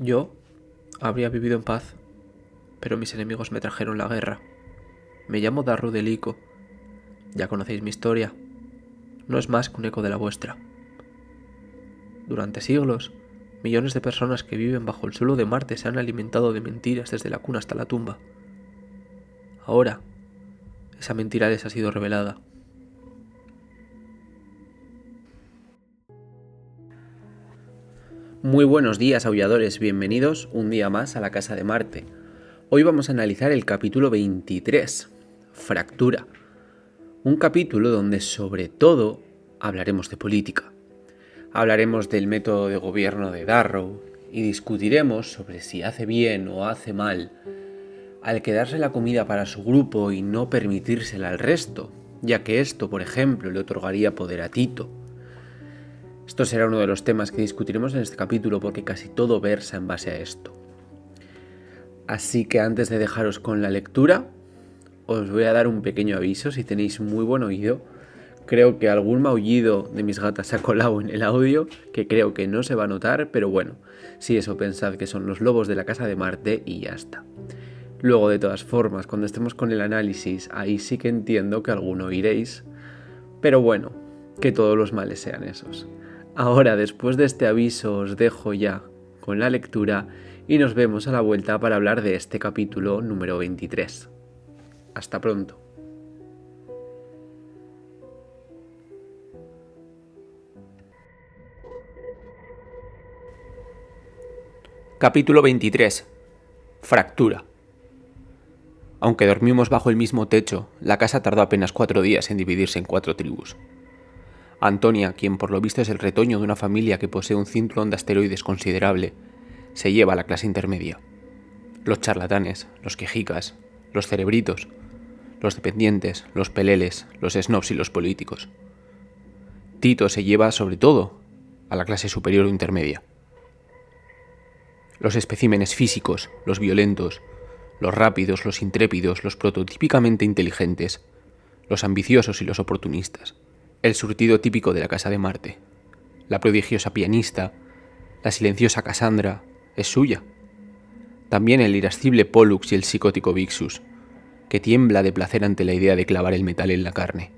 Yo habría vivido en paz, pero mis enemigos me trajeron la guerra. Me llamo Darru Delico. Ya conocéis mi historia. No es más que un eco de la vuestra. Durante siglos, millones de personas que viven bajo el suelo de Marte se han alimentado de mentiras desde la cuna hasta la tumba. Ahora, esa mentira les ha sido revelada. Muy buenos días, aulladores, bienvenidos un día más a la Casa de Marte. Hoy vamos a analizar el capítulo 23, Fractura. Un capítulo donde sobre todo hablaremos de política. Hablaremos del método de gobierno de Darrow y discutiremos sobre si hace bien o hace mal al quedarse la comida para su grupo y no permitírsela al resto, ya que esto, por ejemplo, le otorgaría poder a Tito. Esto será uno de los temas que discutiremos en este capítulo porque casi todo versa en base a esto. Así que antes de dejaros con la lectura, os voy a dar un pequeño aviso si tenéis muy buen oído. Creo que algún maullido de mis gatas se ha colado en el audio, que creo que no se va a notar, pero bueno, si eso pensad que son los lobos de la Casa de Marte y ya está. Luego, de todas formas, cuando estemos con el análisis, ahí sí que entiendo que alguno oiréis, pero bueno, que todos los males sean esos. Ahora, después de este aviso, os dejo ya con la lectura y nos vemos a la vuelta para hablar de este capítulo número 23. Hasta pronto. Capítulo 23. Fractura. Aunque dormimos bajo el mismo techo, la casa tardó apenas 4 días en dividirse en 4 tribus. Antonia, quien por lo visto es el retoño de una familia que posee un cinturón de asteroides considerable, se lleva a la clase intermedia. Los charlatanes, los quejicas, los cerebritos, los dependientes, los peleles, los snobs y los políticos. Tito se lleva, sobre todo, a la clase superior o intermedia. Los especímenes físicos, los violentos, los rápidos, los intrépidos, los prototípicamente inteligentes, los ambiciosos y los oportunistas. El surtido típico de la Casa de Marte. La prodigiosa pianista, la silenciosa Cassandra, es suya. También el irascible Pollux y el psicótico Vixus, que tiembla de placer ante la idea de clavar el metal en la carne.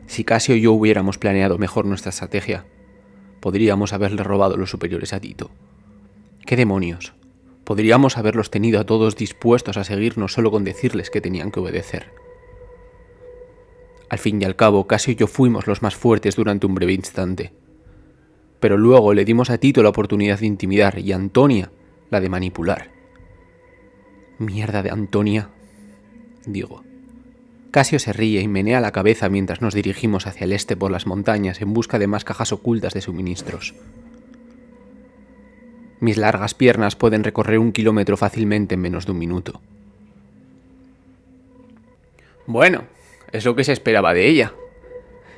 Si Casio y yo hubiéramos planeado mejor nuestra estrategia, podríamos haberle robado los superiores a Tito. ¿Qué demonios? Podríamos haberlos tenido a todos dispuestos a seguirnos solo con decirles que tenían que obedecer. Al fin y al cabo, Casio y yo fuimos los más fuertes durante un breve instante. Pero luego le dimos a Tito la oportunidad de intimidar y a Antonia la de manipular. Mierda de Antonia, digo. Casio se ríe y menea la cabeza mientras nos dirigimos hacia el este por las montañas en busca de más cajas ocultas de suministros. Mis largas piernas pueden recorrer 1 kilómetro fácilmente en menos de 1 minuto. Bueno, es lo que se esperaba de ella.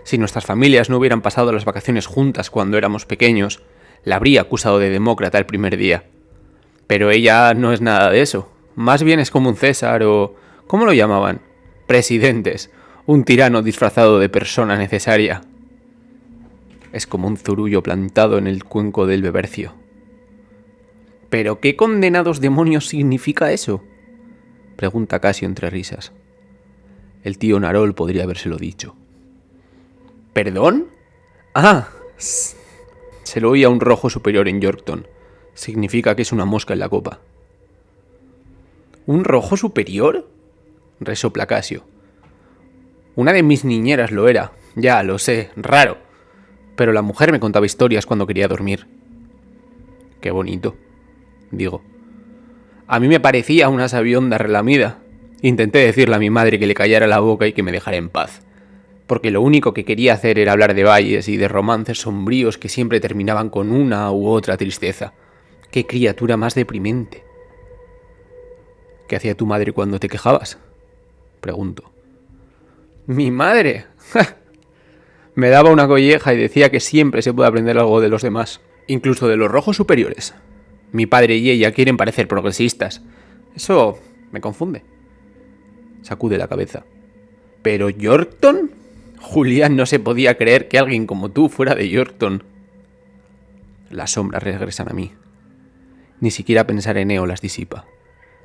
Si nuestras familias no hubieran pasado las vacaciones juntas cuando éramos pequeños, la habría acusado de demócrata el primer día. Pero ella no es nada de eso. Más bien es como un César o... ¿cómo lo llamaban? Presidentes. Un tirano disfrazado de persona necesaria. Es como un zurullo plantado en el cuenco del Bebercio. ¿Pero qué condenados demonios significa eso?, pregunta Casio entre risas. El tío Narol podría habérselo dicho. ¿Perdón? Ah, se lo oía un rojo superior en Yorkton. Significa que es una mosca en la copa. ¿Un rojo superior?, resopla Casio. Una de mis niñeras lo era, ya lo sé, raro. Pero la mujer me contaba historias cuando quería dormir. Qué bonito, digo. A mí me parecía una sabionda relamida. Intenté decirle a mi madre que le callara la boca y que me dejara en paz, porque lo único que quería hacer era hablar de valles y de romances sombríos que siempre terminaban con una u otra tristeza. ¡Qué criatura más deprimente! ¿Qué hacía tu madre cuando te quejabas?, pregunto. ¿Mi madre? Me daba una colleja y decía que siempre se puede aprender algo de los demás, incluso de los rojos superiores. Mi padre y ella quieren parecer progresistas. Eso me confunde. Sacude la cabeza. ¿Pero Yorkton? Julián no se podía creer que alguien como tú fuera de Yorkton. Las sombras regresan a mí. Ni siquiera pensar en Neo las disipa.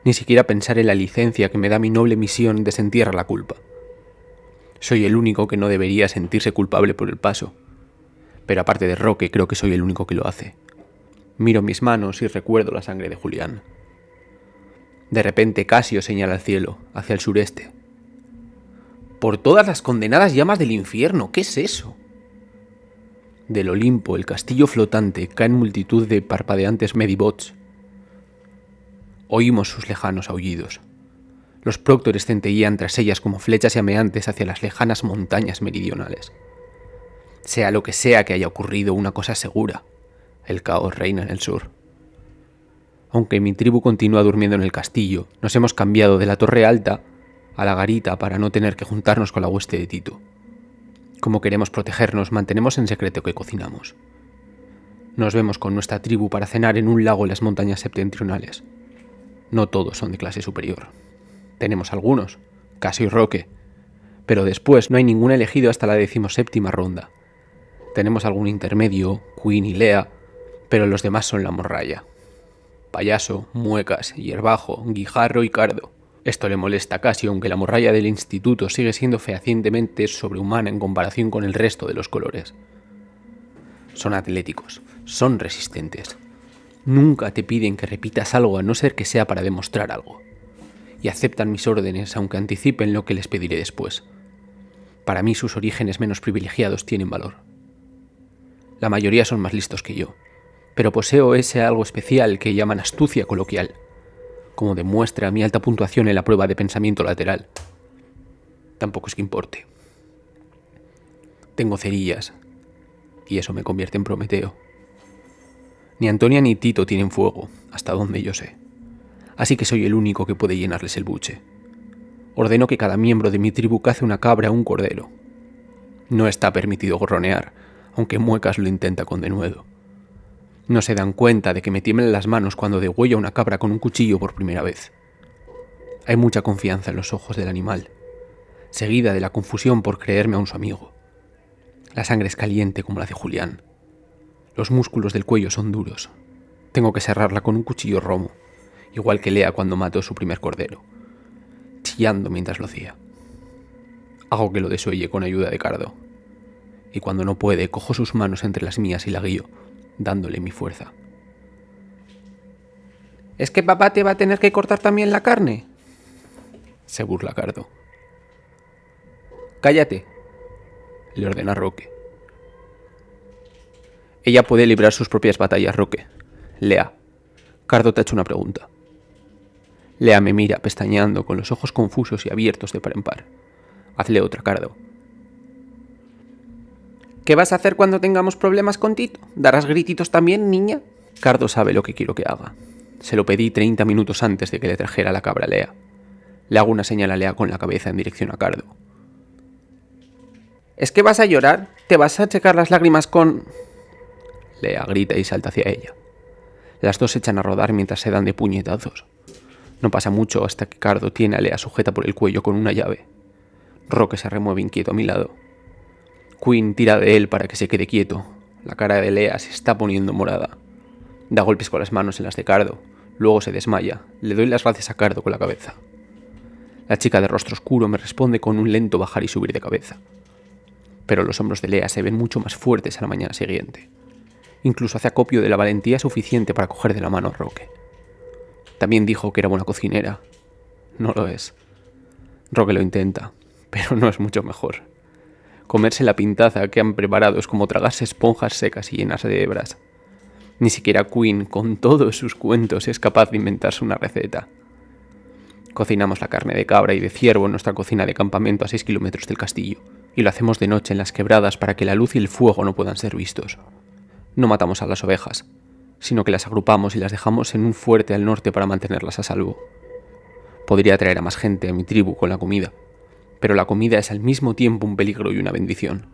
Ni siquiera pensar en la licencia que me da mi noble misión desentierra la culpa. Soy el único que no debería sentirse culpable por el paso. Pero aparte de Roque, creo que soy el único que lo hace. Miro mis manos y recuerdo la sangre de Julián. De repente Casio señala al cielo, hacia el sureste. ¡Por todas las condenadas llamas del infierno! ¿Qué es eso? Del Olimpo, el castillo flotante, caen multitud de parpadeantes medibots. Oímos sus lejanos aullidos. Los próctores centellean tras ellas como flechas llameantes hacia las lejanas montañas meridionales. Sea lo que sea que haya ocurrido, una cosa es segura: el caos reina en el sur. Aunque mi tribu continúa durmiendo en el castillo, nos hemos cambiado de la torre alta a la garita para no tener que juntarnos con la hueste de Tito. Como queremos protegernos, mantenemos en secreto que cocinamos. Nos vemos con nuestra tribu para cenar en un lago en las montañas septentrionales. No todos son de clase superior. Tenemos algunos, Casio y Roque, pero después no hay ningún elegido hasta la 17ª ronda. Tenemos algún intermedio, Queen y Lea, pero los demás son la morralla. Payaso, Muecas, Hierbajo, Guijarro y Cardo. Esto le molesta a Casio, aunque la morralla del instituto sigue siendo fehacientemente sobrehumana en comparación con el resto de los colores. Son atléticos, son resistentes. Nunca te piden que repitas algo a no ser que sea para demostrar algo. Y aceptan mis órdenes aunque anticipen lo que les pediré después. Para mí sus orígenes menos privilegiados tienen valor. La mayoría son más listos que yo, pero poseo ese algo especial que llaman astucia coloquial, como demuestra mi alta puntuación en la prueba de pensamiento lateral. Tampoco es que importe. Tengo cerillas, y eso me convierte en Prometeo. Ni Antonia ni Tito tienen fuego, hasta donde yo sé. Así que soy el único que puede llenarles el buche. Ordeno que cada miembro de mi tribu cace una cabra o un cordero. No está permitido gorronear, aunque Muecas lo intenta con denuedo. No se dan cuenta de que me tiemblan las manos cuando degüello una cabra con un cuchillo por primera vez. Hay mucha confianza en los ojos del animal, seguida de la confusión por creerme aún su amigo. La sangre es caliente como la de Julián. Los músculos del cuello son duros. Tengo que cerrarla con un cuchillo romo, igual que Lea cuando mató su primer cordero, chillando mientras lo hacía. Hago que lo desuelle con ayuda de Cardo, y cuando no puede, cojo sus manos entre las mías y la guío, dándole mi fuerza. ¿Es que papá te va a tener que cortar también la carne?, se burla Cardo. Cállate, le ordena Roque. Ella puede librar sus propias batallas, Roque. Lea, Cardo te ha hecho una pregunta. Lea me mira, pestañeando, con los ojos confusos y abiertos de par en par. Hazle otra, Cardo. ¿Qué vas a hacer cuando tengamos problemas con Tito? ¿Darás grititos también, niña? Cardo sabe lo que quiero que haga. Se lo pedí 30 minutos antes de que le trajera la cabra a Lea. Le hago una señal a Lea con la cabeza en dirección a Cardo. ¿Es que vas a llorar? ¿Te vas a secar las lágrimas con...? Lea grita y salta hacia ella. Las dos se echan a rodar mientras se dan de puñetazos. No pasa mucho hasta que Cardo tiene a Lea sujeta por el cuello con una llave. Roque se remueve inquieto a mi lado. Queen tira de él para que se quede quieto. La cara de Lea se está poniendo morada. Da golpes con las manos en las de Cardo. Luego se desmaya. Le doy las gracias a Cardo con la cabeza. La chica de rostro oscuro me responde con un lento bajar y subir de cabeza. Pero los hombros de Lea se ven mucho más fuertes a la mañana siguiente. Incluso hace acopio de la valentía suficiente para coger de la mano a Roque. También dijo que era buena cocinera. No lo es. Roque lo intenta, pero no es mucho mejor. Comerse la pintaza que han preparado es como tragarse esponjas secas y llenas de hebras. Ni siquiera Queen, con todos sus cuentos, es capaz de inventarse una receta. Cocinamos la carne de cabra y de ciervo en nuestra cocina de campamento a 6 kilómetros del castillo, y lo hacemos de noche en las quebradas para que la luz y el fuego no puedan ser vistos. No matamos a las ovejas, sino que las agrupamos y las dejamos en un fuerte al norte para mantenerlas a salvo. Podría traer a más gente a mi tribu con la comida, pero la comida es al mismo tiempo un peligro y una bendición.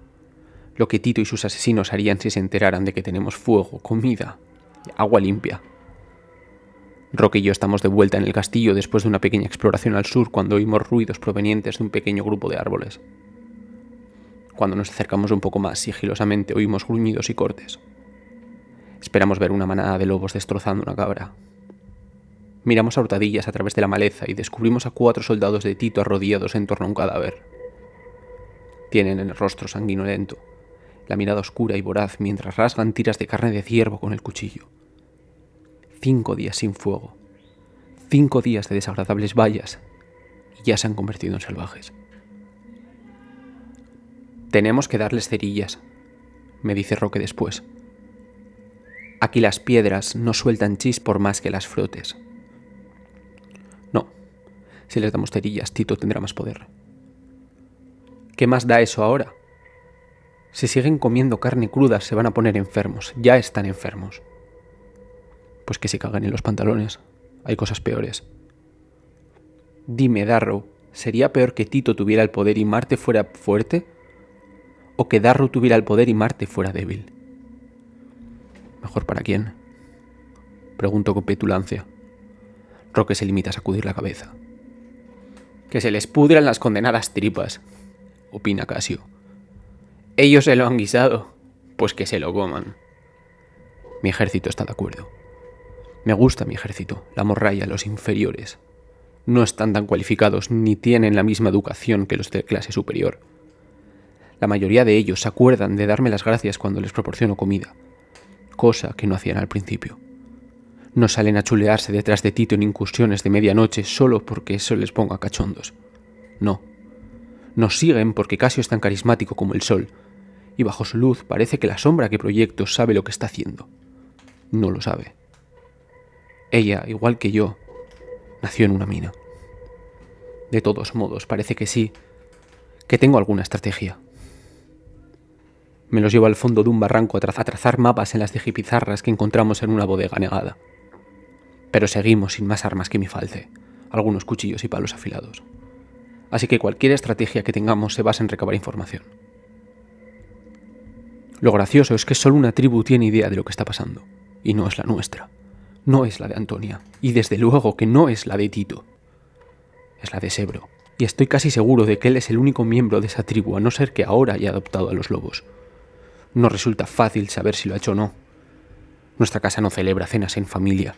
Lo que Tito y sus asesinos harían si se enteraran de que tenemos fuego, comida y agua limpia. Roque y yo estamos de vuelta en el castillo después de una pequeña exploración al sur cuando oímos ruidos provenientes de un pequeño grupo de árboles. Cuando nos acercamos un poco más sigilosamente oímos gruñidos y cortes. Esperamos ver una manada de lobos destrozando una cabra, Miramos a hurtadillas a través de la maleza y descubrimos a 4 soldados de Tito arrodillados en torno a un cadáver. Tienen el rostro sanguinolento, la mirada oscura y voraz mientras rasgan tiras de carne de ciervo con el cuchillo. 5 días sin fuego, 5 días de desagradables vallas y ya se han convertido en salvajes. Tenemos que darles cerillas, me dice Roque después. Aquí las piedras no sueltan chis por más que las frotes. No, si les damos cerillas, Tito tendrá más poder. ¿Qué más da eso ahora? Si siguen comiendo carne cruda se van a poner enfermos, ya están enfermos. Pues que se cagan en los pantalones, hay cosas peores. Dime, Darrow, ¿sería peor que Tito tuviera el poder y Marte fuera fuerte? ¿O que Darrow tuviera el poder y Marte fuera débil? ¿Mejor para quién? Pregunto con petulancia. Roque se limita a sacudir la cabeza. Que se les pudran las condenadas tripas, opina Casio. Ellos se lo han guisado, pues que se lo coman. Mi ejército está de acuerdo. Me gusta mi ejército, la morralla, los inferiores. No están tan cualificados ni tienen la misma educación que los de clase superior. La mayoría de ellos se acuerdan de darme las gracias cuando les proporciono comida, cosa que no hacían al principio. No salen a chulearse detrás de Tito en incursiones de medianoche solo porque eso les ponga cachondos. No. Nos siguen porque Casio es tan carismático como el sol, y bajo su luz parece que la sombra que proyecto sabe lo que está haciendo. No lo sabe. Ella, igual que yo, nació en una mina. De todos modos, parece que sí, que tengo alguna estrategia. Me los llevo al fondo de un barranco a trazar mapas en las digipizarras que encontramos en una bodega negada. Pero seguimos sin más armas que mi falce, algunos cuchillos y palos afilados. Así que cualquier estrategia que tengamos se basa en recabar información. Lo gracioso es que solo una tribu tiene idea de lo que está pasando, y no es la nuestra. No es la de Antonia, y desde luego que no es la de Tito. Es la de Sebro, y estoy casi seguro de que él es el único miembro de esa tribu, a no ser que ahora haya adoptado a los lobos. No resulta fácil saber si lo ha hecho o no. Nuestra casa no celebra cenas en familia,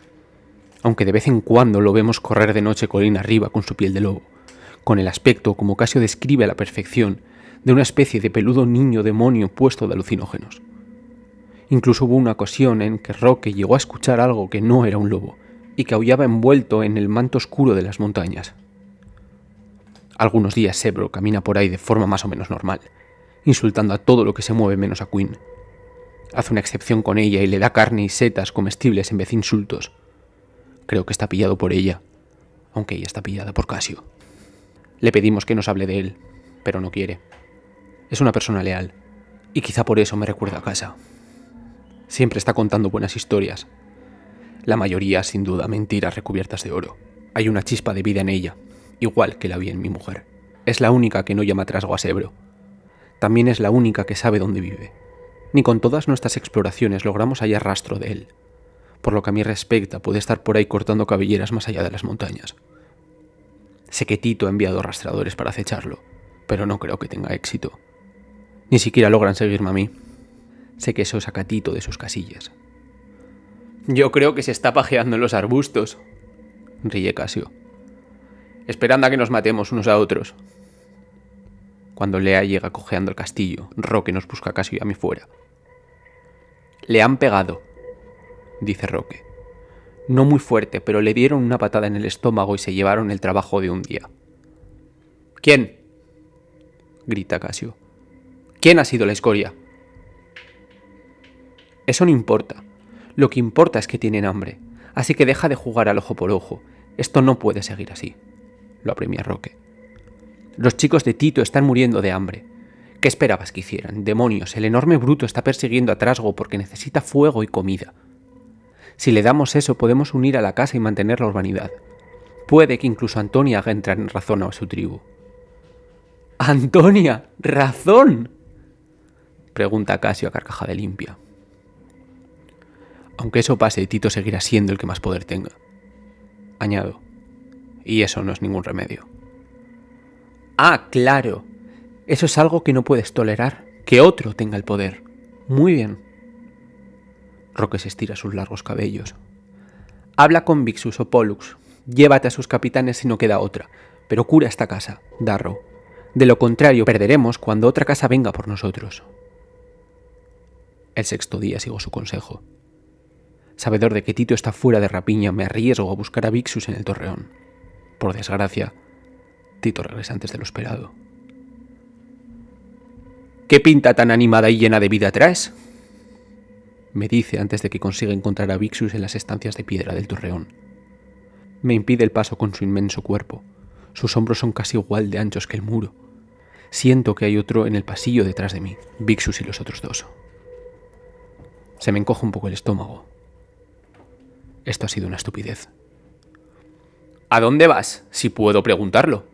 aunque de vez en cuando lo vemos correr de noche colina arriba con su piel de lobo, con el aspecto, como Casio describe a la perfección, de una especie de peludo niño demonio puesto de alucinógenos. Incluso hubo una ocasión en que Roque llegó a escuchar algo que no era un lobo, y que aullaba envuelto en el manto oscuro de las montañas. Algunos días Sebro camina por ahí de forma más o menos normal, insultando a todo lo que se mueve menos a Quinn. Hace una excepción con ella y le da carne y setas comestibles en vez de insultos. Creo que está pillado por ella, aunque ella está pillada por Casio. Le pedimos que nos hable de él, pero no quiere. Es una persona leal, y quizá por eso me recuerda a casa. Siempre está contando buenas historias. La mayoría, sin duda, mentiras recubiertas de oro. Hay una chispa de vida en ella, igual que la vi en mi mujer. Es la única que no llama trasgo a Sebro. También es la única que sabe dónde vive. Ni con todas nuestras exploraciones logramos hallar rastro de él. Por lo que a mí respecta, puede estar por ahí cortando cabelleras más allá de las montañas. Sé que Tito ha enviado rastreadores para acecharlo, pero no creo que tenga éxito. Ni siquiera logran seguirme a mí. Sé que eso saca a Tito de sus casillas. Yo creo que se está pajeando en los arbustos, ríe Casio, esperando a que nos matemos unos a otros. Cuando Lea llega cojeando el castillo, Roque nos busca a Casio y a mí fuera. Le han pegado, dice Roque. No muy fuerte, pero le dieron una patada en el estómago y se llevaron el trabajo de un día. ¿Quién?, grita Casio. ¿Quién ha sido la escoria? Eso no importa. Lo que importa es que tienen hambre. Así que deja de jugar al ojo por ojo. Esto no puede seguir así, lo apremia Roque. Los chicos de Tito están muriendo de hambre. ¿Qué esperabas que hicieran? Demonios, el enorme bruto está persiguiendo a Trasgo porque necesita fuego y comida. Si le damos eso, podemos unir a la casa y mantener la urbanidad. Puede que incluso Antonia haga entrar en razón a su tribu. ¡Antonia! ¡Razón!, pregunta Casio a carcajada limpia. Aunque eso pase, Tito seguirá siendo el que más poder tenga. Añado, y eso no es ningún remedio. ¡Ah, claro! Eso es algo que no puedes tolerar, que otro tenga el poder. Muy bien. Roque se estira sus largos cabellos. Habla con Vixus o Pollux. Llévate a sus capitanes si no queda otra. Pero cura esta casa, Darrow. De lo contrario, perderemos cuando otra casa venga por nosotros. El sexto día sigo su consejo. Sabedor de que Tito está fuera de rapiña, me arriesgo a buscar a Vixus en el torreón. Por desgracia, Tito regresa antes de lo esperado. ¿Qué pinta tan animada y llena de vida traes?, me dice antes de que consiga encontrar a Vixus en las estancias de piedra del torreón. Me impide el paso con su inmenso cuerpo. Sus hombros son casi igual de anchos que el muro. Siento que hay otro en el pasillo detrás de mí, Vixus y los otros dos. Se me encoge un poco el estómago. Esto ha sido una estupidez. ¿A dónde vas, si puedo preguntarlo?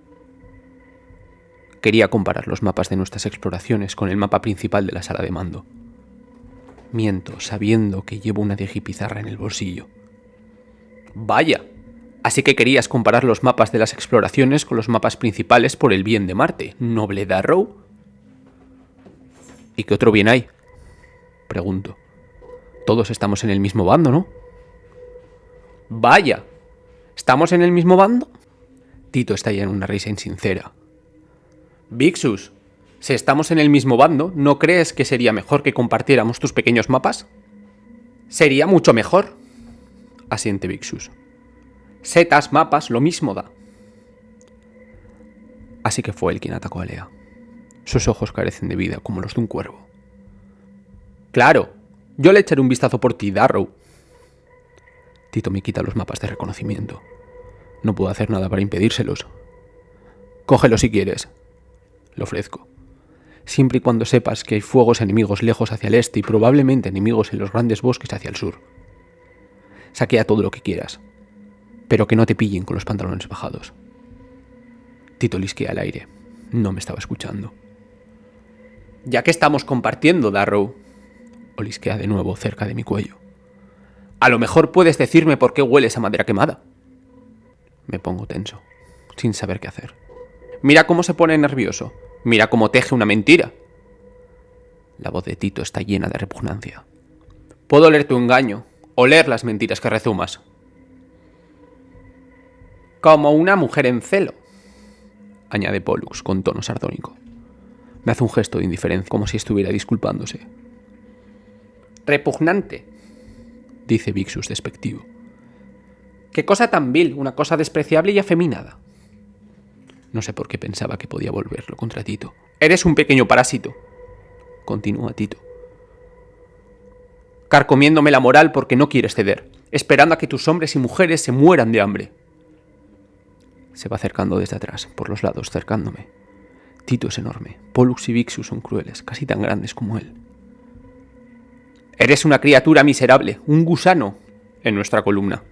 Quería comparar los mapas de nuestras exploraciones con el mapa principal de la sala de mando. Miento, sabiendo que llevo una digipizarra en el bolsillo. Vaya, así que querías comparar los mapas de las exploraciones con los mapas principales por el bien de Marte, noble Darrow. ¿Y qué otro bien hay?, pregunto. Todos estamos en el mismo bando, ¿no? Vaya, ¿estamos en el mismo bando? Tito estalla en una risa insincera. Vixus, si estamos en el mismo bando, ¿no crees que sería mejor que compartiéramos tus pequeños mapas? Sería mucho mejor, asiente Vixus. Setas, mapas, lo mismo da. Así que fue él quien atacó a Lea. Sus ojos carecen de vida como los de un cuervo. Claro, yo le echaré un vistazo por ti, Darrow. Tito me quita los mapas de reconocimiento. No puedo hacer nada para impedírselos. Cógelo si quieres, le ofrezco. Siempre y cuando sepas que hay fuegos enemigos lejos hacia el este y probablemente enemigos en los grandes bosques hacia el sur. Saquea todo lo que quieras, pero que no te pillen con los pantalones bajados. Tito lisquea el aire. No me estaba escuchando. Ya que estamos compartiendo, Darrow, olisquea de nuevo cerca de mi cuello. A lo mejor puedes decirme por qué hueles a madera quemada. Me pongo tenso, sin saber qué hacer. Mira cómo se pone nervioso. Mira cómo teje una mentira. La voz de Tito está llena de repugnancia. Puedo oler tu engaño, oler las mentiras que rezumas. Como una mujer en celo, añade Pollux con tono sardónico. Me hace un gesto de indiferencia, como si estuviera disculpándose. Repugnante, dice Vixus despectivo. ¿Qué cosa tan vil, una cosa despreciable y afeminada? No sé por qué pensaba que podía volverlo contra Tito. Eres un pequeño parásito, continúa Tito, carcomiéndome la moral porque no quieres ceder, esperando a que tus hombres y mujeres se mueran de hambre. Se va acercando desde atrás, por los lados, cercándome. Tito es enorme. Pollux y Vixus son crueles, casi tan grandes como él. Eres una criatura miserable, un gusano en nuestra columna.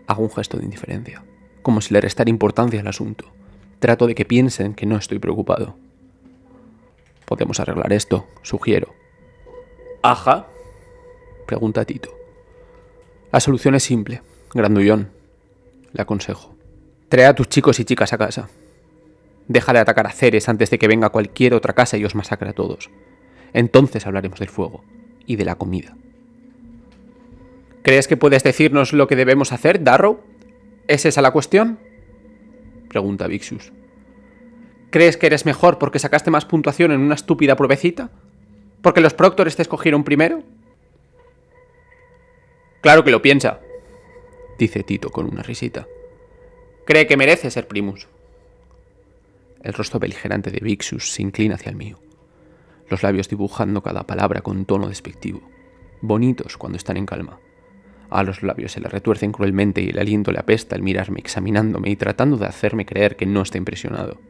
Hago un gesto de indiferencia, como si le restara importancia al asunto. Trato de que piensen que no estoy preocupado. Podemos arreglar esto, sugiero. ¿Ajá?, pregunta Tito. La solución es simple, grandullón, le aconsejo. Trae a tus chicos y chicas a casa. Deja de atacar a Ceres antes de que venga cualquier otra casa y os masacre a todos. Entonces hablaremos del fuego y de la comida. ¿Crees que puedes decirnos lo que debemos hacer, Darrow? ¿Es esa la cuestión?, pregunta Vixus. ¿Crees que eres mejor porque sacaste más puntuación en una estúpida pruebecita? ¿Porque los proctores te escogieron primero? Claro que lo piensa, dice Tito con una risita. Cree que merece ser primus. El rostro beligerante de Vixus se inclina hacia el mío, los labios dibujando cada palabra con tono despectivo, bonitos cuando están en calma. A los labios se le retuercen cruelmente y el aliento le apesta al mirarme, examinándome y tratando de hacerme creer que no está impresionado.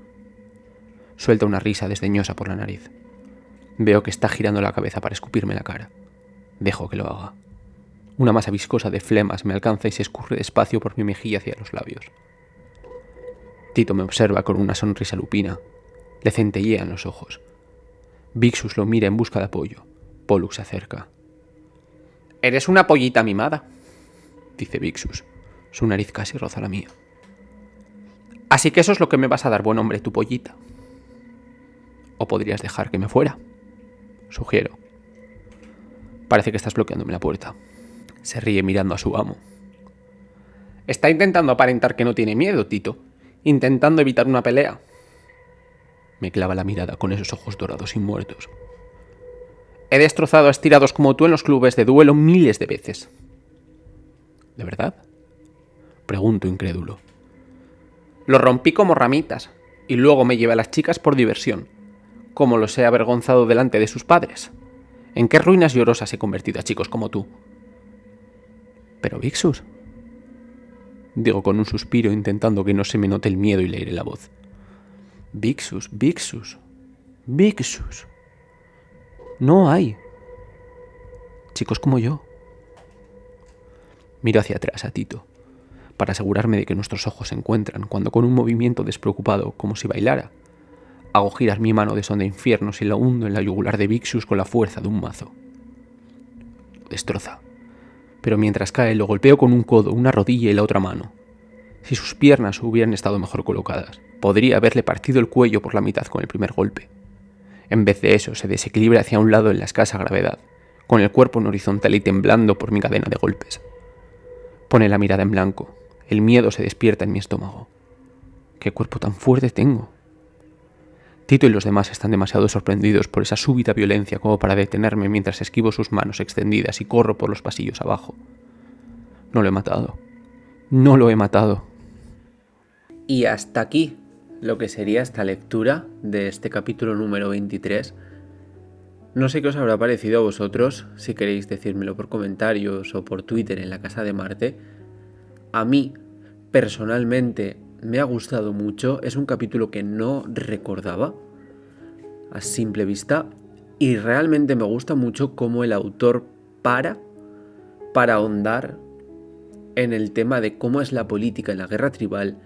Suelta una risa desdeñosa por la nariz. Veo que está girando la cabeza para escupirme la cara. Dejo que lo haga. Una masa viscosa de flemas me alcanza y se escurre despacio por mi mejilla hacia los labios. Tito me observa con una sonrisa lupina. Le centellean los ojos. Vixus lo mira en busca de apoyo. Pollux se acerca. Eres una pollita mimada, dice Vixus. Su nariz casi roza la mía. Así que eso es lo que me vas a dar, buen hombre, tu pollita. O podrías dejar que me fuera, sugiero. Parece que estás bloqueándome la puerta. Se ríe mirando a su amo. Está intentando aparentar que no tiene miedo, Tito. Intentando evitar una pelea. Me clava la mirada con esos ojos dorados y muertos. He destrozado a estirados como tú en los clubes de duelo miles de veces. ¿De verdad? Pregunto incrédulo. Los rompí como ramitas y luego me llevé a las chicas por diversión, como los he avergonzado delante de sus padres. ¿En qué ruinas llorosas he convertido a chicos como tú? Pero Vixus, digo con un suspiro intentando que no se me note el miedo y le aire la voz. Vixus, Vixus, Vixus. No hay chicos como yo. Miro hacia atrás a Tito, para asegurarme de que nuestros ojos se encuentran cuando con un movimiento despreocupado, como si bailara, hago girar mi mano de sonda infiernos y la hundo en la yugular de Vixus con la fuerza de un mazo. Lo destroza, pero mientras cae lo golpeo con un codo, una rodilla y la otra mano. Si sus piernas hubieran estado mejor colocadas, podría haberle partido el cuello por la mitad con el primer golpe. En vez de eso, se desequilibra hacia un lado en la escasa gravedad, con el cuerpo en horizontal y temblando por mi cadena de golpes. Pone la mirada en blanco. El miedo se despierta en mi estómago. ¿Qué cuerpo tan fuerte tengo? Tito y los demás están demasiado sorprendidos por esa súbita violencia como para detenerme mientras esquivo sus manos extendidas y corro por los pasillos abajo. No lo he matado. No lo he matado. Y hasta aquí lo que sería esta lectura de este capítulo número 23. No sé qué os habrá parecido a vosotros, si queréis decírmelo por comentarios o por Twitter en la Casa de Marte. A mí, personalmente, me ha gustado mucho. Es un capítulo que no recordaba a simple vista y realmente me gusta mucho cómo el autor para ahondar en el tema de cómo es la política en la guerra tribal,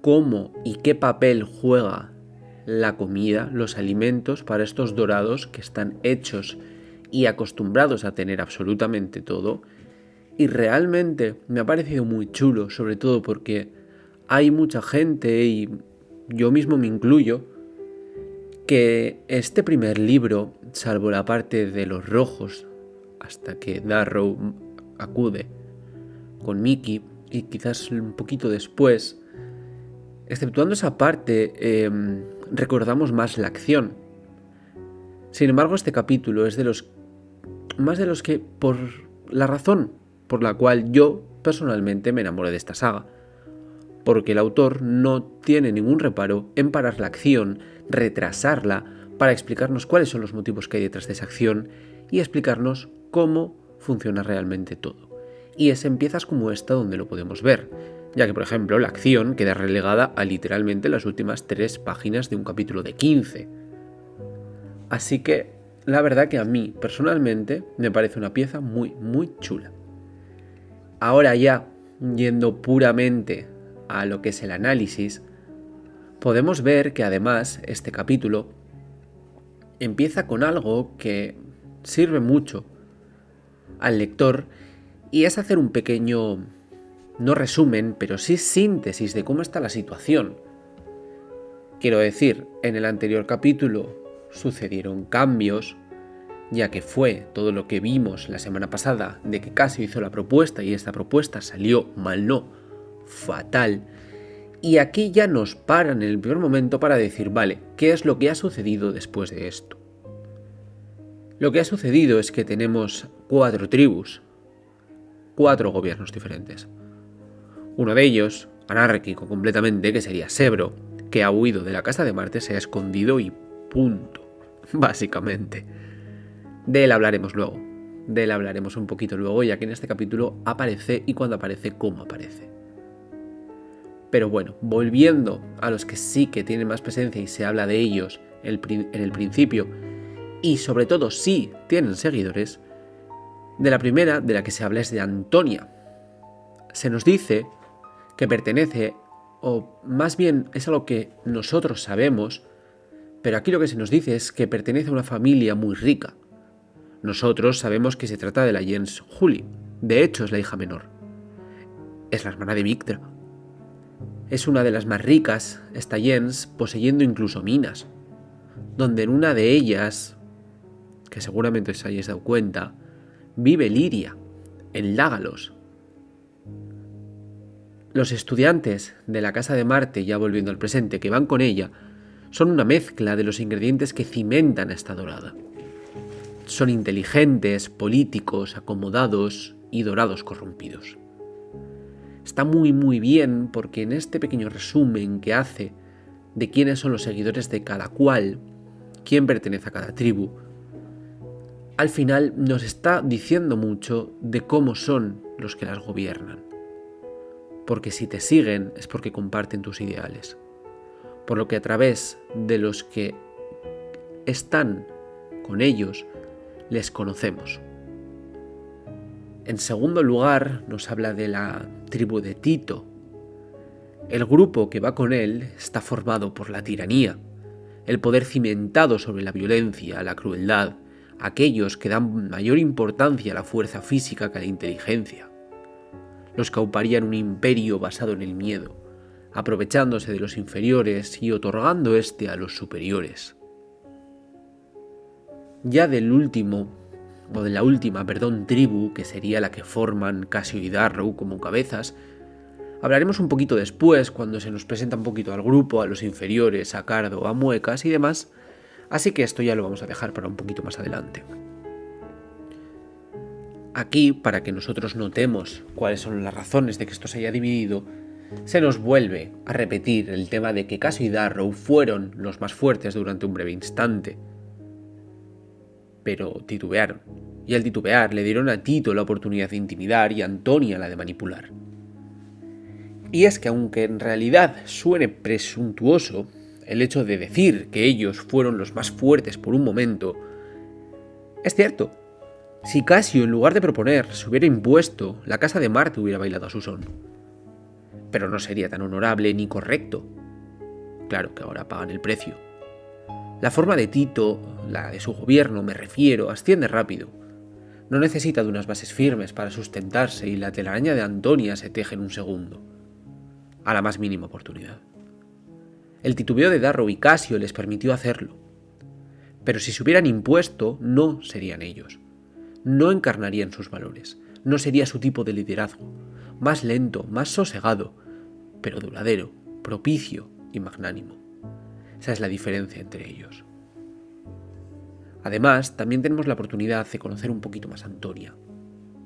cómo y qué papel juega la comida, los alimentos para estos dorados que están hechos y acostumbrados a tener absolutamente todo. Y realmente me ha parecido muy chulo, sobre todo porque hay mucha gente, y yo mismo me incluyo, que este primer libro, salvo la parte de los rojos, hasta que Darrow acude con Mickey, y quizás un poquito después, exceptuando esa parte, recordamos más la acción. Sin embargo, este capítulo es de los más de los que, por la razón por la cual yo personalmente me enamoré de esta saga, porque el autor no tiene ningún reparo en parar la acción, retrasarla, para explicarnos cuáles son los motivos que hay detrás de esa acción y explicarnos cómo funciona realmente todo. Y es en piezas como esta donde lo podemos ver, ya que, por ejemplo, la acción queda relegada a literalmente las últimas 3 páginas de un capítulo de 15. Así que, la verdad que a mí, personalmente, me parece una pieza muy, muy chula. Ahora ya, yendo puramente a lo que es el análisis, podemos ver que además este capítulo empieza con algo que sirve mucho al lector y es hacer un pequeño, no resumen, pero sí síntesis de cómo está la situación. Quiero decir, en el anterior capítulo sucedieron cambios, ya que fue todo lo que vimos la semana pasada de que Casio hizo la propuesta y esta propuesta salió mal, no, fatal. Y aquí ya nos paran en el primer momento para decir, vale, ¿qué es lo que ha sucedido después de esto? Lo que ha sucedido es que tenemos 4 tribus, 4 gobiernos diferentes. Uno de ellos, anárquico completamente, que sería Sebro, que ha huido de la Casa de Marte, se ha escondido y punto, básicamente. De él hablaremos luego, de él hablaremos un poquito luego, ya que en este capítulo aparece y cuando aparece, cómo aparece. Pero bueno, volviendo a los que sí que tienen más presencia y se habla de ellos en el principio, y sobre todo sí tienen seguidores, de la primera de la que se habla es de Antonia. Se nos dice que pertenece, o más bien es algo que nosotros sabemos, pero aquí lo que se nos dice es que pertenece a una familia muy rica. Nosotros sabemos que se trata de la Jens Juli, de hecho es la hija menor. Es la hermana de Victra. Es una de las más ricas, esta Jens, poseyendo incluso minas, donde en una de ellas, que seguramente os hayáis dado cuenta, vive Liria, en Lágalos. Los estudiantes de la Casa de Marte, ya volviendo al presente, que van con ella, son una mezcla de los ingredientes que cimentan a esta dorada. Son inteligentes, políticos, acomodados y dorados corrompidos. Está muy bien porque en este pequeño resumen que hace de quiénes son los seguidores de cada cual, quién pertenece a cada tribu, al final nos está diciendo mucho de cómo son los que las gobiernan. Porque si te siguen es porque comparten tus ideales. Por lo que a través de los que están con ellos, les conocemos. En segundo lugar, nos habla de la tribu de Tito. El grupo que va con él está formado por la tiranía, el poder cimentado sobre la violencia, la crueldad, aquellos que dan mayor importancia a la fuerza física que a la inteligencia. Los que auparían un imperio basado en el miedo, aprovechándose de los inferiores y otorgando este a los superiores. Ya de la última tribu, que sería la que forman Cassio y Darrow como cabezas, hablaremos un poquito después, cuando se nos presenta un poquito al grupo, a los inferiores, a Cardo, a Muecas y demás, así que esto ya lo vamos a dejar para un poquito más adelante. Aquí, para que nosotros notemos cuáles son las razones de que esto se haya dividido, se nos vuelve a repetir el tema de que Cassio y Darrow fueron los más fuertes durante un breve instante, pero titubearon, y al titubear le dieron a Tito la oportunidad de intimidar y a Antonia la de manipular. Y es que aunque en realidad suene presuntuoso el hecho de decir que ellos fueron los más fuertes por un momento, es cierto. Si Cassio, en lugar de proponer, se hubiera impuesto, la Casa de Marte hubiera bailado a su son. Pero no sería tan honorable ni correcto. Claro que ahora pagan el precio. La forma de Tito, la de su gobierno me refiero, asciende rápido. No necesita de unas bases firmes para sustentarse y la telaraña de Antonia se teje en un segundo, a la más mínima oportunidad. El titubeo de Darrow y Cassio les permitió hacerlo. Pero si se hubieran impuesto, no serían ellos. No encarnarían sus valores, no sería su tipo de liderazgo, más lento, más sosegado, pero duradero, propicio y magnánimo. Esa es la diferencia entre ellos. Además, también tenemos la oportunidad de conocer un poquito más a Antonia.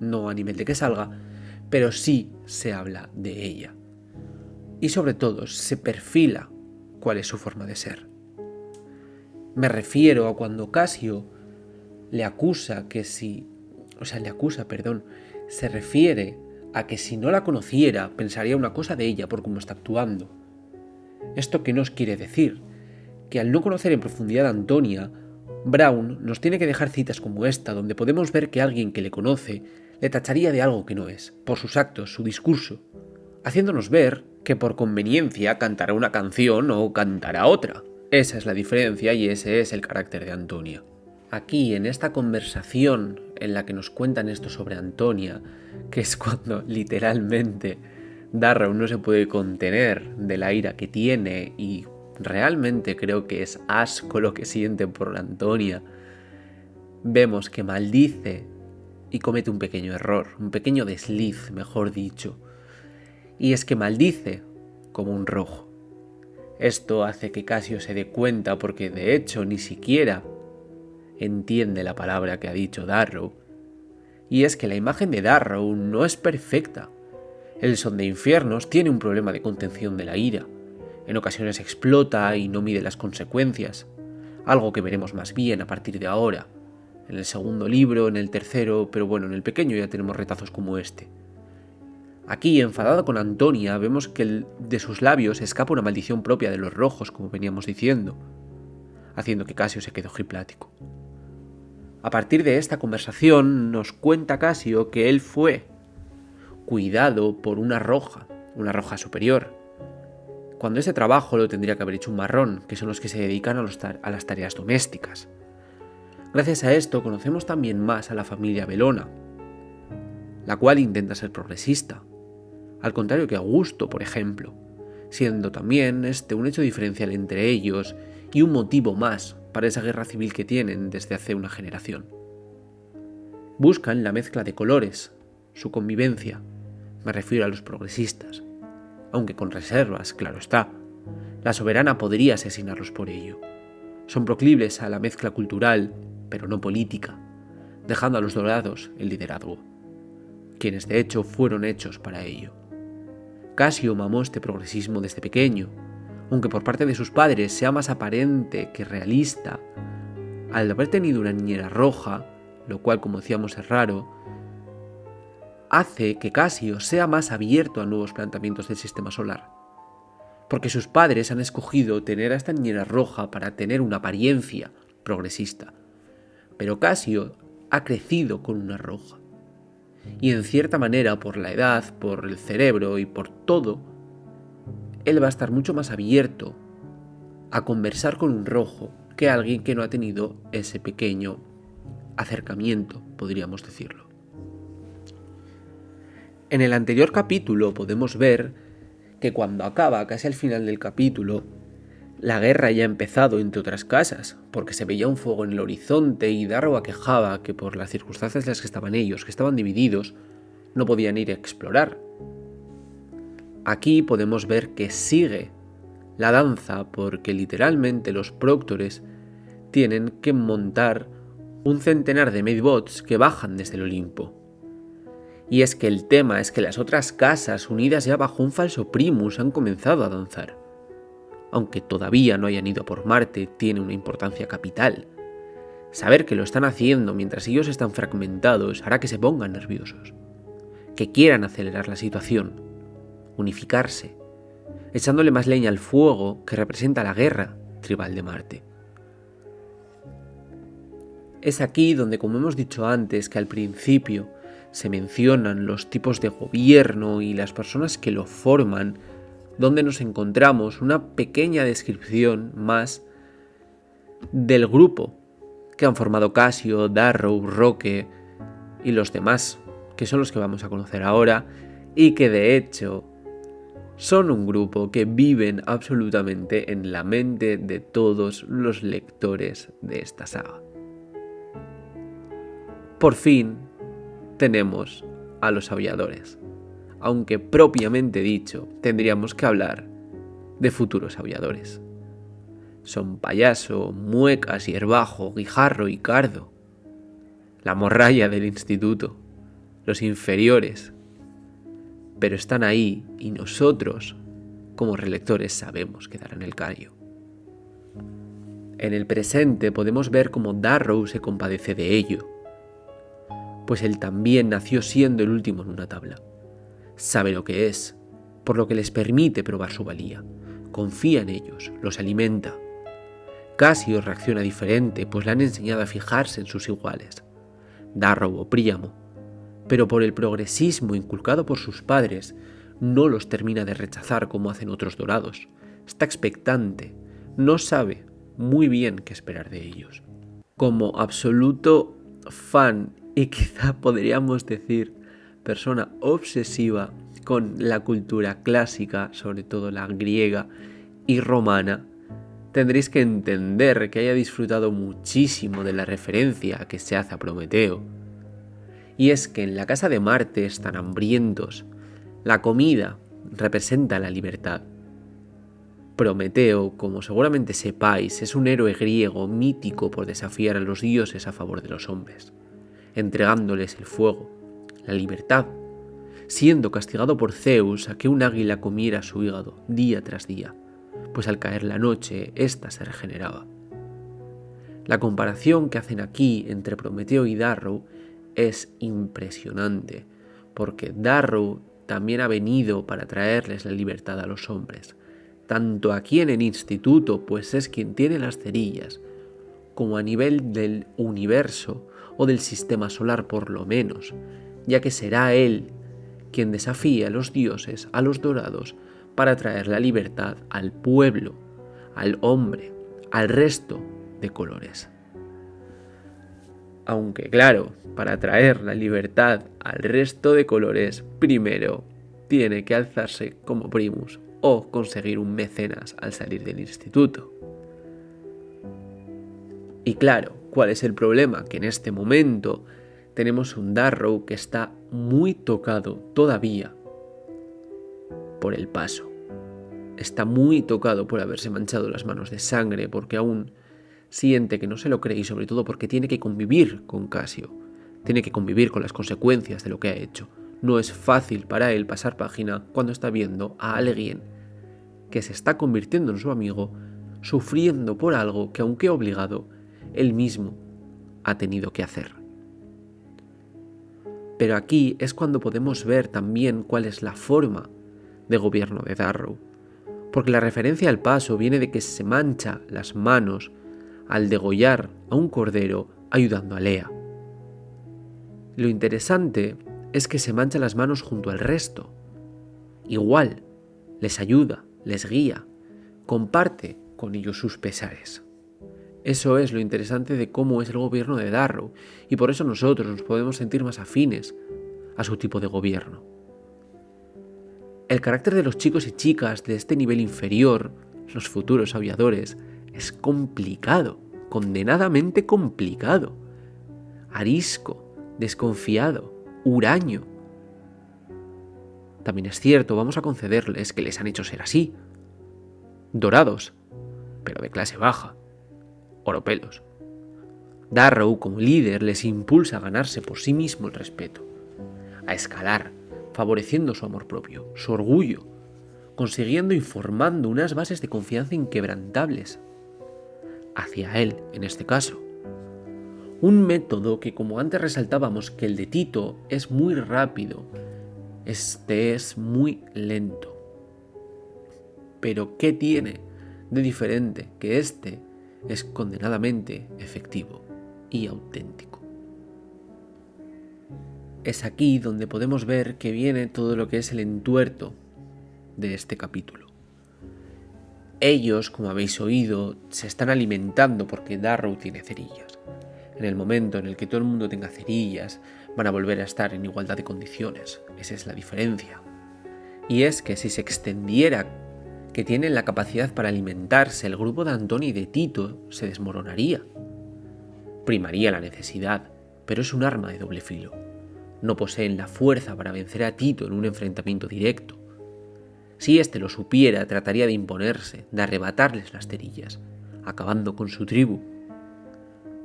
No a nivel de que salga, pero sí se habla de ella. Y sobre todo, se perfila cuál es su forma de ser. Me refiero a cuando Cassio se refiere a que si no la conociera pensaría una cosa de ella por cómo está actuando. ¿Esto qué nos quiere decir? Que al no conocer en profundidad a Antonia, Brown nos tiene que dejar citas como esta, donde podemos ver que alguien que le conoce le tacharía de algo que no es, por sus actos, su discurso, haciéndonos ver que por conveniencia cantará una canción o cantará otra. Esa es la diferencia y ese es el carácter de Antonia. Aquí, en esta conversación en la que nos cuentan esto sobre Antonia, que es cuando literalmente Darrow no se puede contener de la ira que tiene y realmente creo que es asco lo que siente por Antonia, vemos que maldice y comete un pequeño error, un pequeño desliz, mejor dicho, y es que maldice como un rojo. Esto hace que Cassio se dé cuenta porque de hecho ni siquiera entiende la palabra que ha dicho Darrow, y es que la imagen de Darrow no es perfecta. El Son de Infiernos tiene un problema de contención de la ira. En ocasiones explota y no mide las consecuencias, algo que veremos más bien a partir de ahora, en el segundo libro, en el tercero, pero bueno, en el pequeño ya tenemos retazos como este. Aquí, enfadado con Antonia, vemos que de sus labios escapa una maldición propia de los rojos, como veníamos diciendo, haciendo que Cassio se quede ojiplático. A partir de esta conversación nos cuenta Cassio que él fue cuidado por una roja superior, cuando ese trabajo lo tendría que haber hecho un marrón, que son los que se dedican a las tareas domésticas. Gracias a esto conocemos también más a la familia Belona, la cual intenta ser progresista, al contrario que Augusto, por ejemplo, siendo también un hecho diferencial entre ellos y un motivo más para esa guerra civil que tienen desde hace una generación. Buscan la mezcla de colores su convivencia. Me refiero a los progresistas. Aunque con reservas, claro está. La soberana podría asesinarlos por ello. Son proclives a la mezcla cultural, pero no política, dejando a los dorados el liderazgo, quienes de hecho fueron hechos para ello. Casio mamó este progresismo desde pequeño, aunque por parte de sus padres sea más aparente que realista. Al haber tenido una niñera roja, lo cual como decíamos es raro, hace que Casio sea más abierto a nuevos planteamientos del sistema solar. Porque sus padres han escogido tener a esta niñera roja para tener una apariencia progresista. Pero Casio ha crecido con una roja. Y en cierta manera, por la edad, por el cerebro y por todo, él va a estar mucho más abierto a conversar con un rojo que alguien que no ha tenido ese pequeño acercamiento, podríamos decirlo. En el anterior capítulo podemos ver que cuando acaba, casi al final del capítulo, la guerra ya ha empezado entre otras casas, porque se veía un fuego en el horizonte y Darrow quejaba que por las circunstancias en las que estaban ellos, que estaban divididos, no podían ir a explorar. Aquí podemos ver que sigue la danza porque literalmente los próctores tienen que montar un centenar de Medbots que bajan desde el Olimpo. Y es que el tema es que las otras casas unidas ya bajo un falso primus han comenzado a danzar. Aunque todavía no hayan ido a por Marte, tiene una importancia capital. Saber que lo están haciendo mientras ellos están fragmentados hará que se pongan nerviosos, que quieran acelerar la situación, unificarse, echándole más leña al fuego que representa la guerra tribal de Marte. Es aquí donde, como hemos dicho antes, que al principio se mencionan los tipos de gobierno y las personas que lo forman, donde nos encontramos una pequeña descripción más del grupo que han formado Casio, Darrow, Roque y los demás, que son los que vamos a conocer ahora y que de hecho son un grupo que viven absolutamente en la mente de todos los lectores de esta saga. Por fin tenemos a los aulladores, aunque propiamente dicho tendríamos que hablar de futuros aulladores. Son Payaso, Muecas, Hierbajo, Guijarro y Cardo, la morralla del instituto, los inferiores, pero están ahí y nosotros, como relectores, sabemos que darán el callo. En el presente podemos ver cómo Darrow se compadece de ello, pues él también nació siendo el último en una tabla. Sabe lo que es, por lo que les permite probar su valía. Confía en ellos, los alimenta. Casio reacciona diferente, pues le han enseñado a fijarse en sus iguales. Darrow o Príamo, pero por el progresismo inculcado por sus padres, no los termina de rechazar como hacen otros dorados. Está expectante, no sabe muy bien qué esperar de ellos. Como absoluto fan y quizá podríamos decir persona obsesiva con la cultura clásica, sobre todo la griega y romana, tendréis que entender que haya disfrutado muchísimo de la referencia que se hace a Prometeo. Y es que en la casa de Marte están hambrientos. La comida representa la libertad. Prometeo, como seguramente sepáis, es un héroe griego mítico por desafiar a los dioses a favor de los hombres, entregándoles el fuego, la libertad, siendo castigado por Zeus a que un águila comiera su hígado día tras día, pues al caer la noche ésta se regeneraba. La comparación que hacen aquí entre Prometeo y Darrow es impresionante, porque Darrow también ha venido para traerles la libertad a los hombres, tanto aquí en el instituto, pues es quien tiene las cerillas, como a nivel del universo o del sistema solar por lo menos, ya que será él quien desafía a los dioses, a los dorados, para traer la libertad al pueblo, al hombre, al resto de colores. Aunque claro, para traer la libertad al resto de colores, primero tiene que alzarse como primus o conseguir un mecenas al salir del instituto. Y claro, ¿cuál es el problema? Que en este momento tenemos un Darrow que está muy tocado todavía por el paso. Está muy tocado por haberse manchado las manos de sangre, porque aún siente que no se lo cree y sobre todo porque tiene que convivir con Cassio. Tiene que convivir con las consecuencias de lo que ha hecho. No es fácil para él pasar página cuando está viendo a alguien que se está convirtiendo en su amigo, sufriendo por algo que, aunque obligado, él mismo ha tenido que hacer. Pero aquí es cuando podemos ver también cuál es la forma de gobierno de Darrow, porque la referencia al paso viene de que se mancha las manos al degollar a un cordero ayudando a Lea. Lo interesante es que se mancha las manos junto al resto. Igual, les ayuda, les guía, comparte con ellos sus pesares. Eso es lo interesante de cómo es el gobierno de Darrow, y por eso nosotros nos podemos sentir más afines a su tipo de gobierno. El carácter de los chicos y chicas de este nivel inferior, los futuros aviadores, es complicado, condenadamente complicado. Arisco, desconfiado, huraño. También es cierto, vamos a concederles que les han hecho ser así. Dorados, pero de clase baja. Oropelos. Darrow, como líder, les impulsa a ganarse por sí mismo el respeto, a escalar, favoreciendo su amor propio, su orgullo, consiguiendo y formando unas bases de confianza inquebrantables hacia él, en este caso. Un método que, como antes resaltábamos que el de Tito es muy rápido, este es muy lento. Pero ¿qué tiene de diferente? Que este es condenadamente efectivo y auténtico. Es aquí donde podemos ver que viene todo lo que es el entuerto de este capítulo. Ellos, como habéis oído, se están alimentando porque Darrow tiene cerillas. En el momento en el que todo el mundo tenga cerillas, van a volver a estar en igualdad de condiciones. Esa es la diferencia. Y es que si se extendiera que tienen la capacidad para alimentarse, el grupo de Antonio y de Tito se desmoronaría. Primaría la necesidad, pero es un arma de doble filo. No poseen la fuerza para vencer a Tito en un enfrentamiento directo. Si éste lo supiera, trataría de imponerse, de arrebatarles las cerillas, acabando con su tribu.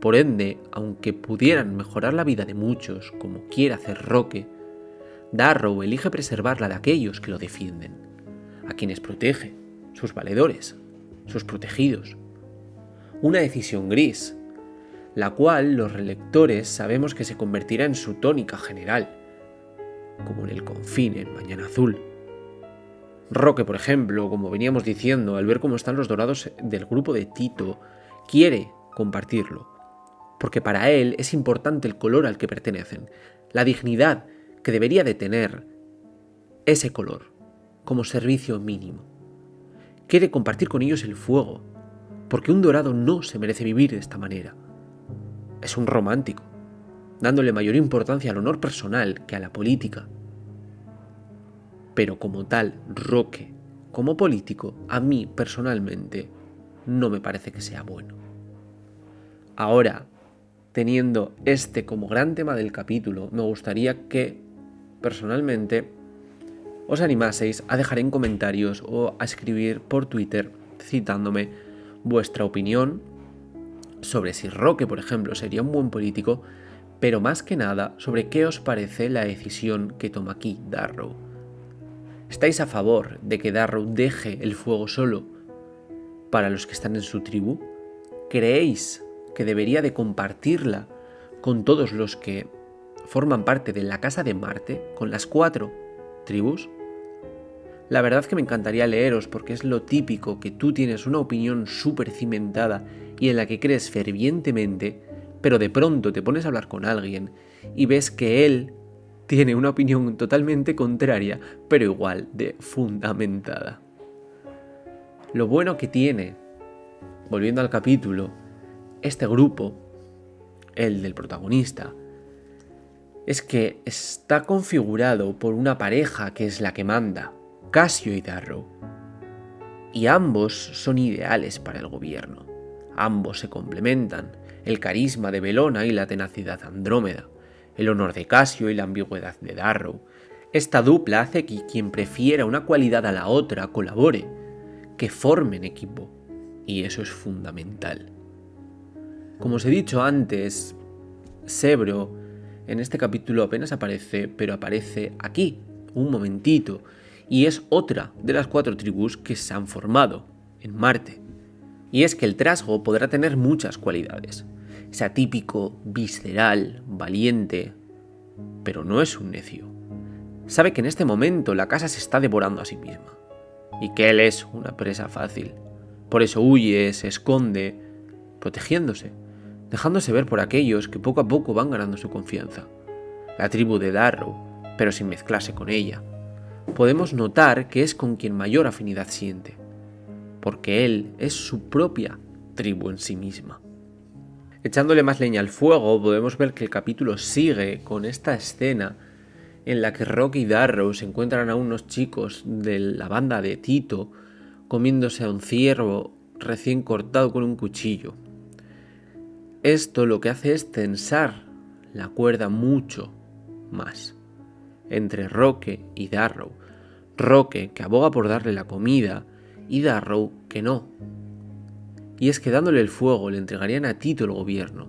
Por ende, aunque pudieran mejorar la vida de muchos, como quiere hacer Roque, Darrow elige preservar la de aquellos que lo defienden, a quienes protege, sus valedores, sus protegidos. Una decisión gris, la cual los relectores sabemos que se convertirá en su tónica general, como en el Confín en Mañana Azul. Roque, por ejemplo, como veníamos diciendo, al ver cómo están los dorados del grupo de Tito, quiere compartirlo, porque para él es importante el color al que pertenecen, la dignidad que debería de tener ese color, como servicio mínimo. Quiere compartir con ellos el fuego, porque un dorado no se merece vivir de esta manera. Es un romántico, dándole mayor importancia al honor personal que a la política. Pero como tal, Roque, como político, a mí personalmente no me parece que sea bueno. Ahora, teniendo este como gran tema del capítulo, me gustaría que, personalmente, os animaseis a dejar en comentarios o a escribir por Twitter citándome vuestra opinión sobre si Roque, por ejemplo, sería un buen político, pero más que nada sobre qué os parece la decisión que toma aquí Darrow. ¿Estáis a favor de que Darrow deje el fuego solo para los que están en su tribu? ¿Creéis que debería de compartirla con todos los que forman parte de la Casa de Marte, con las 4 tribus? La verdad que me encantaría leeros porque es lo típico que tú tienes una opinión súper cimentada y en la que crees fervientemente, pero de pronto te pones a hablar con alguien y ves que él tiene una opinión totalmente contraria, pero igual de fundamentada. Lo bueno que tiene, volviendo al capítulo, este grupo, el del protagonista, es que está configurado por una pareja que es la que manda, Cassio y Darrow. Y ambos son ideales para el gobierno. Ambos se complementan, el carisma de Belona y la tenacidad Andrómeda. el honor de Casio y la ambigüedad de Darrow. Esta dupla hace que quien prefiera una cualidad a la otra colabore, que formen equipo, y eso es fundamental. Como os he dicho antes, Sebro en este capítulo apenas aparece, pero aparece aquí, un momentito, y es otra de las 4 tribus que se han formado en Marte. Y es que el trasgo podrá tener muchas cualidades. Es atípico, visceral, valiente, pero no es un necio. Sabe que en este momento la casa se está devorando a sí misma, y que él es una presa fácil. Por eso huye, se esconde, protegiéndose, dejándose ver por aquellos que poco a poco van ganando su confianza. La tribu de Darrow, pero sin mezclarse con ella. Podemos notar que es con quien mayor afinidad siente, porque él es su propia tribu en sí misma. Echándole más leña al fuego, podemos ver que el capítulo sigue con esta escena en la que Roque y Darrow se encuentran a unos chicos de la banda de Tito comiéndose a un ciervo recién cortado con un cuchillo. Esto lo que hace es tensar la cuerda mucho más entre Roque y Darrow. Roque, que aboga por darle la comida, y Darrow, que no. Y es que dándole el fuego le entregarían a Tito el gobierno.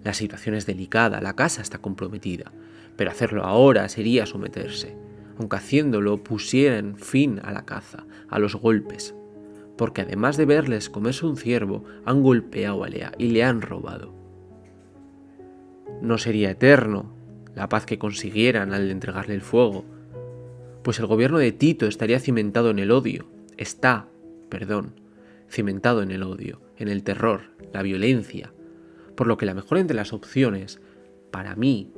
La situación es delicada, la casa está comprometida, pero hacerlo ahora sería someterse, aunque haciéndolo pusieran fin a la caza, a los golpes, porque además de verles comerse un ciervo, han golpeado a Lea y le han robado. No sería eterno la paz que consiguieran al entregarle el fuego, pues el gobierno de Tito estaría cimentado en el odio, cimentado en el odio, en el terror, la violencia, por lo que la mejor entre las opciones, para mí,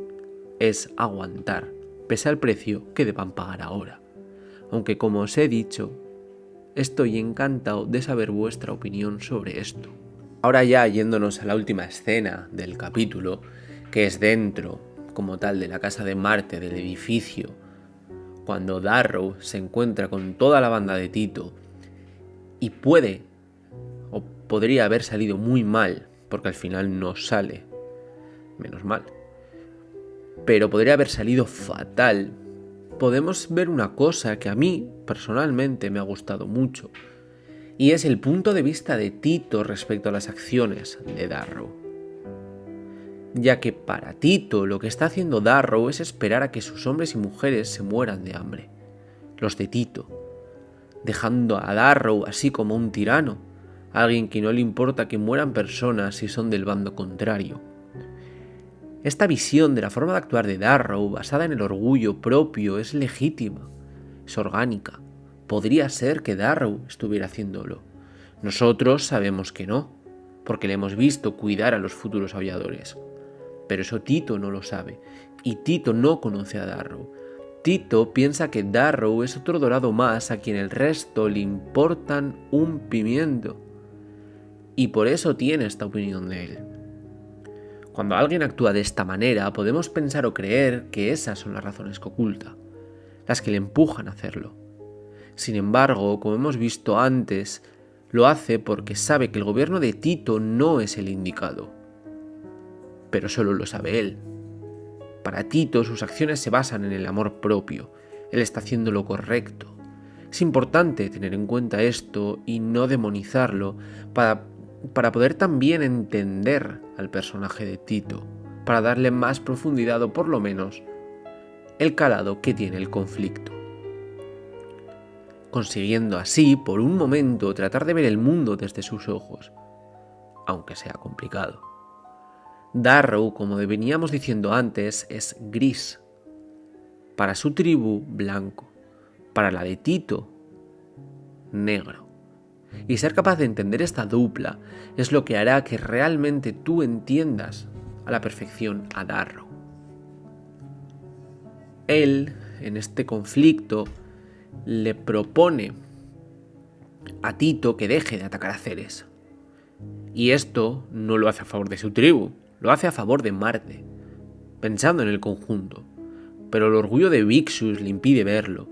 es aguantar, pese al precio que deban pagar ahora. Aunque como os he dicho, estoy encantado de saber vuestra opinión sobre esto. Ahora ya yéndonos a la última escena del capítulo, que es dentro, como tal, de la casa de Marte, del edificio, cuando Darrow se encuentra con toda la banda de Tito y puede o podría haber salido muy mal, porque al final no sale, menos mal, pero podría haber salido fatal. Podemos ver una cosa que a mí personalmente me ha gustado mucho, y es el punto de vista de Tito respecto a las acciones de Darrow. Ya que para Tito lo que está haciendo Darrow es esperar a que sus hombres y mujeres se mueran de hambre, los de Tito, dejando a Darrow así como un tirano, alguien que no le importa que mueran personas si son del bando contrario. Esta visión de la forma de actuar de Darrow, basada en el orgullo propio, es legítima, es orgánica. Podría ser que Darrow estuviera haciéndolo. Nosotros sabemos que no, porque le hemos visto cuidar a los futuros aulladores. Pero eso Tito no lo sabe, y Tito no conoce a Darrow. Tito piensa que Darrow es otro dorado más a quien el resto le importan un pimiento, y por eso tiene esta opinión de él. Cuando alguien actúa de esta manera, podemos pensar o creer que esas son las razones que oculta, las que le empujan a hacerlo. Sin embargo, como hemos visto antes, lo hace porque sabe que el gobierno de Tito no es el indicado. Pero solo lo sabe él. Para Tito, sus acciones se basan en el amor propio. Él está haciendo lo correcto. Es importante tener en cuenta esto y no demonizarlo para poder también entender al personaje de Tito, para darle más profundidad o por lo menos el calado que tiene el conflicto, consiguiendo así por un momento tratar de ver el mundo desde sus ojos, aunque sea complicado. Darrow, como veníamos diciendo antes, es gris, para su tribu blanco, para la de Tito negro. Y ser capaz de entender esta dupla es lo que hará que realmente tú entiendas a la perfección a Darrow. Él, en este conflicto, le propone a Tito que deje de atacar a Ceres. Y esto no lo hace a favor de su tribu, lo hace a favor de Marte, pensando en el conjunto. Pero el orgullo de Vixus le impide verlo.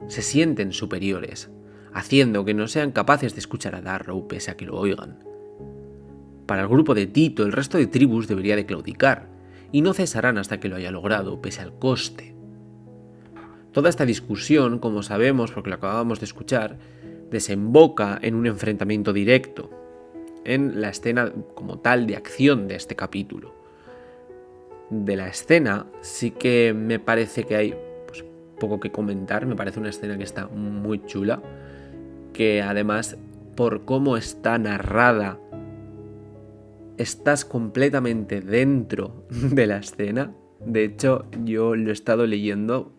Se sienten superiores, haciendo que no sean capaces de escuchar a Darrow pese a que lo oigan. Para el grupo de Tito, el resto de tribus debería de claudicar, y no cesarán hasta que lo haya logrado, pese al coste. Toda esta discusión, como sabemos, porque lo acabamos de escuchar, desemboca en un enfrentamiento directo, en la escena como tal de acción de este capítulo. De la escena sí que me parece que hay poco que comentar, me parece una escena que está muy chula, que además por cómo está narrada estás completamente dentro de la escena. De hecho, yo lo he estado leyendo,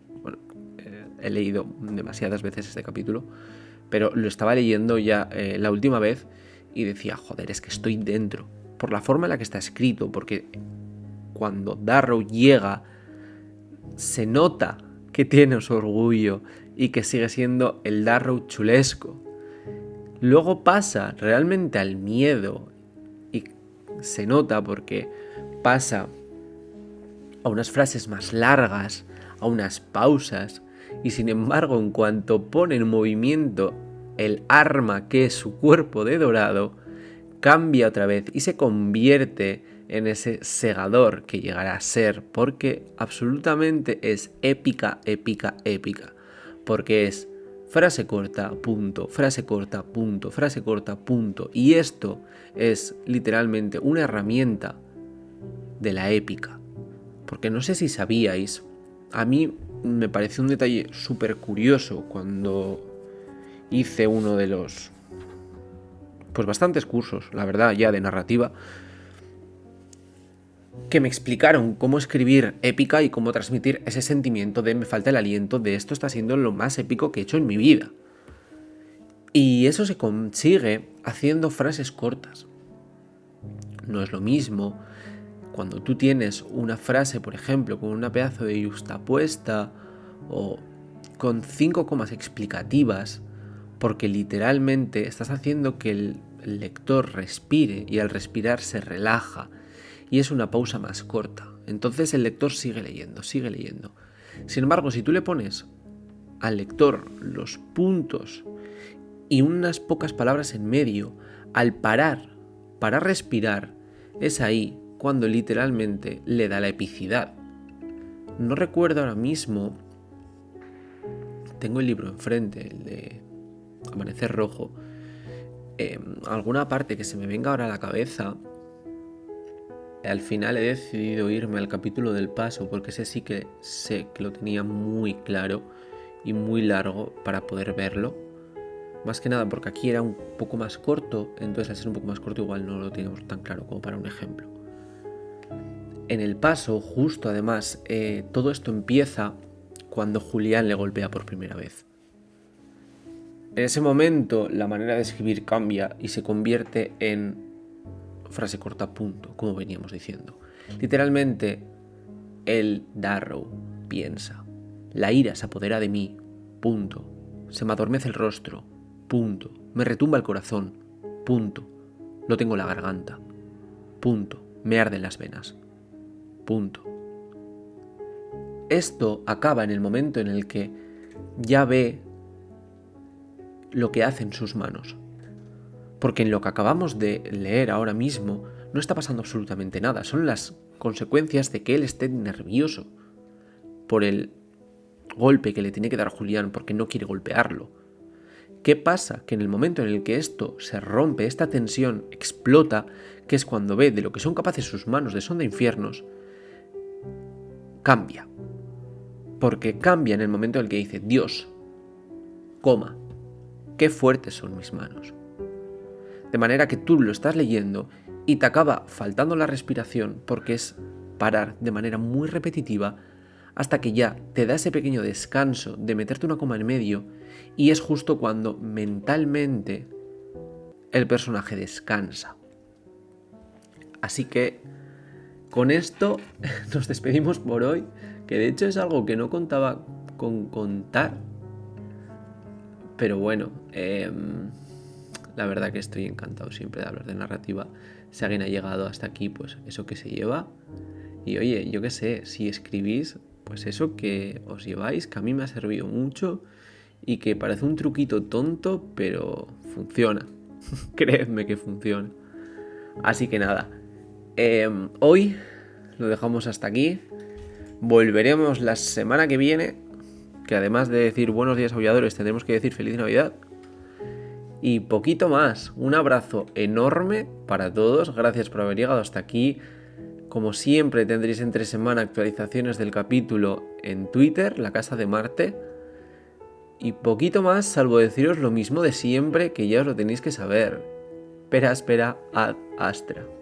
he leído demasiadas veces este capítulo, pero lo estaba leyendo ya la última vez y decía, joder, es que estoy dentro, por la forma en la que está escrito, porque cuando Darrow llega se nota que tiene su orgullo y que sigue siendo el Darrow chulesco. Luego pasa realmente al miedo y se nota porque pasa a unas frases más largas, a unas pausas, y sin embargo en cuanto pone en movimiento el arma que es su cuerpo de dorado, cambia otra vez y se convierte en ese segador que llegará a ser, porque absolutamente es épica, épica, épica, porque es frase corta, punto, frase corta, punto, frase corta, punto, y esto es literalmente una herramienta de la épica, porque no sé si sabíais, a mí me pareció un detalle súper curioso cuando hice uno de los, pues bastantes cursos, la verdad, ya de narrativa, que me explicaron cómo escribir épica y cómo transmitir ese sentimiento de me falta el aliento, de esto está siendo lo más épico que he hecho en mi vida. Y eso se consigue haciendo frases cortas. No es lo mismo cuando tú tienes una frase, por ejemplo, con una pedazo de yuxtapuesta o con 5 comas explicativas, porque literalmente estás haciendo que el lector respire y al respirar se relaja. Y es una pausa más corta. Entonces el lector sigue leyendo, sigue leyendo. Sin embargo, si tú le pones al lector los puntos y unas pocas palabras en medio, al parar para respirar, es ahí cuando literalmente le da la epicidad. No recuerdo ahora mismo, tengo el libro enfrente, el de Amanecer Rojo, alguna parte que se me venga ahora a la cabeza. Al final he decidido irme al capítulo del paso porque ese sí que sé que lo tenía muy claro y muy largo para poder verlo. Más que nada porque aquí era un poco más corto, entonces al ser un poco más corto igual no lo teníamos tan claro como para un ejemplo. En el paso, justo además, todo esto empieza cuando Julián le golpea por primera vez. En ese momento la manera de escribir cambia y se convierte en frase corta, punto, como veníamos diciendo. Literalmente, el Darrow piensa, la ira se apodera de mí, punto, se me adormece el rostro, punto, me retumba el corazón, punto, lo tengo en la garganta, punto, me arden las venas, punto. Esto acaba en el momento en el que ya ve lo que hacen sus manos. Porque en lo que acabamos de leer ahora mismo no está pasando absolutamente nada. Son las consecuencias de que él esté nervioso por el golpe que le tiene que dar Julián porque no quiere golpearlo. ¿Qué pasa? Que en el momento en el que esto se rompe, esta tensión explota, que es cuando ve de lo que son capaces sus manos de sonda infiernos, cambia. Porque cambia en el momento en el que dice, Dios, coma, qué fuertes son mis manos. De manera que tú lo estás leyendo y te acaba faltando la respiración porque es parar de manera muy repetitiva hasta que ya te da ese pequeño descanso de meterte una coma en medio y es justo cuando mentalmente el personaje descansa. Así que con esto nos despedimos por hoy, que de hecho es algo que no contaba con contar, pero bueno, la verdad que estoy encantado siempre de hablar de narrativa. Si alguien ha llegado hasta aquí, pues eso que se lleva. Y oye, yo qué sé, si escribís, pues eso que os lleváis, que a mí me ha servido mucho y que parece un truquito tonto, pero funciona. Creedme que funciona. Así que nada, hoy lo dejamos hasta aquí. Volveremos la semana que viene, que además de decir buenos días aulladores, tendremos que decir feliz Navidad. Y poquito más. Un abrazo enorme para todos. Gracias por haber llegado hasta aquí. Como siempre tendréis entre semana actualizaciones del capítulo en Twitter, La Casa de Marte. Y poquito más, salvo deciros lo mismo de siempre, que ya os lo tenéis que saber. Pera, ad astra.